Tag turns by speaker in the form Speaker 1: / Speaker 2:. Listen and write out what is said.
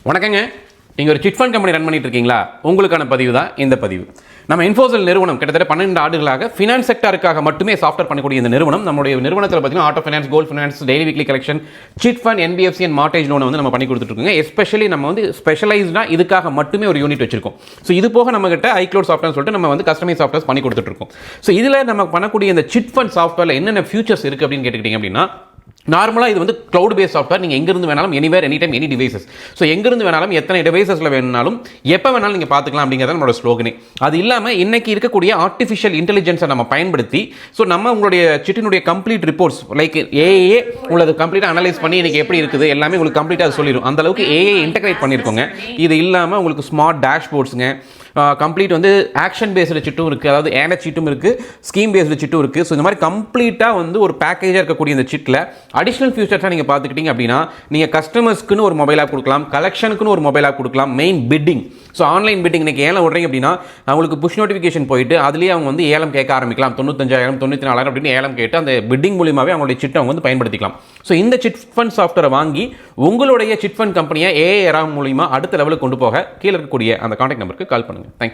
Speaker 1: வணக்கங்க. நீங்கள் ஒரு சிட் ஃபண்ட் கம்பெனி ரன் பண்ணிட்டு இருக்கீங்களா? உங்களுக்கான பதிவு தான் இந்த பதிவு. நம்ம இன்ஃபோசில் நிறுவனம் கிட்டத்தட்ட 12 ஆண்டுகளாக ஃபினான்ஸ் செக்டருக்காக மட்டுமே சாஃப்ட்வேர் பண்ணக்கூடிய இந்த நிறுவனம் நம்முடைய நிறுவனத்தில் பார்த்தீங்கன்னா auto finance, gold finance, daily weekly collection, chit fund, NBFC and mortgage லோனை வந்து நம்ம பண்ணி கொடுத்துருக்கோங்க. எஸ்பெஷலி நம்ம வந்து ஸ்பெஷலைஸ்டாக இதுக்காக மட்டுமே ஒரு யூனிட் வச்சிருக்கோம். ஸோ இது போக நம்ம கிட்ட ஐக்ளோட் சாஃப்ட்வேர் சொல்லிட்டு நம்ம வந்து கஸ்டமைஸ் சாஃப்ட்வேர்ஸ் பண்ணி கொடுத்துட்ருக்கோம். ஸோ இதில் நம்ம பண்ணக்கூடிய இந்த சிட் ஃபண்ட் சாஃப்ட்வேரில் என்னென்ன ஃபியூச்சர்ஸ் இருக்குது அப்படின்னு கேட்டுக்கிட்டீங்க அப்படின்னா, நார்மலாக இது வந்து க்ளவுட் பேஸ் சாஃப்ட்வேர். நீங்கள் எங்கிருந்து வேணாலும் anywhere, any time, any devices. So எங்கிருந்து வேணாலும் எத்தனை டிவைசஸில் வேணாலும் எப்போ வேணாலும் நீங்கள் பார்த்துக்கலாம் அப்படிங்கிறத நம்மளோட ஸ்லோகனே. அது இல்லாமல் இன்னைக்கு இருக்கக்கூடிய ஆர்டிஃபிஷியல் இன்டெலிஜென்ஸை நம்ம பயன்படுத்தி நம்ம உங்களுடைய சிட்டினுடைய கம்ப்ளீட் ரிப்போர்ட்ஸ் லைக் ஏஏ உங்களுக்கு கம்ப்ளீட்டாக அனலைஸ் பண்ணி இன்னைக்கு எப்படி இருக்குது எல்லாமே உங்களுக்கு கம்ப்ளீட்டாக சொல்லிடும். அந்த அளவுக்கு ஏஏ இன்டெகிரேட் பண்ணியிருக்கோங்க. இது இல்லாமல் உங்களுக்கு ஸ்மார்ட் டேஷ்போர்ட்ஸுங்க, கம்ப்ளீட் வந்து ஆக்ஷன் பேஸ்டு சிட்டும் இருக்குது, அதாவது ஏன சிட்டும் இருக்குது, ஸ்கீம் பேஸ்டு சிட்டும் இருக்குது. ஸோ இந்த மாதிரி கம்ப்ளீட்டாக வந்து ஒரு பேக்கேஜாக இருக்கக்கூடிய இந்த சிட்டில் அடிஷனல் ஃபியூச்சர்ஸாக நீங்கள் பார்த்துக்கிட்டீங்க அப்படின்னா, நீங்கள் கஸ்டமர்ஸ்க்குன்னு ஒரு மொபைல் ஆப் கொடுக்கலாம், கலெக்ஷனுக்குன்னு ஒரு மொபைல் ஆப் கொடுக்கலாம், main bidding. So online bidding இன்றைக்கி ஏலம் விட்றீங்க அப்படின்னா அவங்களுக்கு புஷ் நோட்டிஃபிகேஷன் போயிட்டு அதுலேயே அவங்க வந்து ஏலம் கேட்க ஆரம்பிக்கலாம். 95,000 94,000 அப்படின்னு ஏலம் கேட்டு அந்த பிட்டிங் மூலியமாகவே அவங்களுடைய சிட்டை அவங்க வந்து பயன்படுத்திக்கலாம். ஸோ இந்த சிட் ஃபண்ட் சாஃப்ட்வேரை வாங்கி உங்களுடைய சிட் ஃபண்ட் கம்பெனியை ஏஐ மூலியமாக அடுத்த லெவலுக்கு கொண்டு போக கீழே இருக்கக்கூடிய அந்த கான்டாக்ட் நம்பருக்கு கால் பண்ணுங்கள். தேங்க்யூ.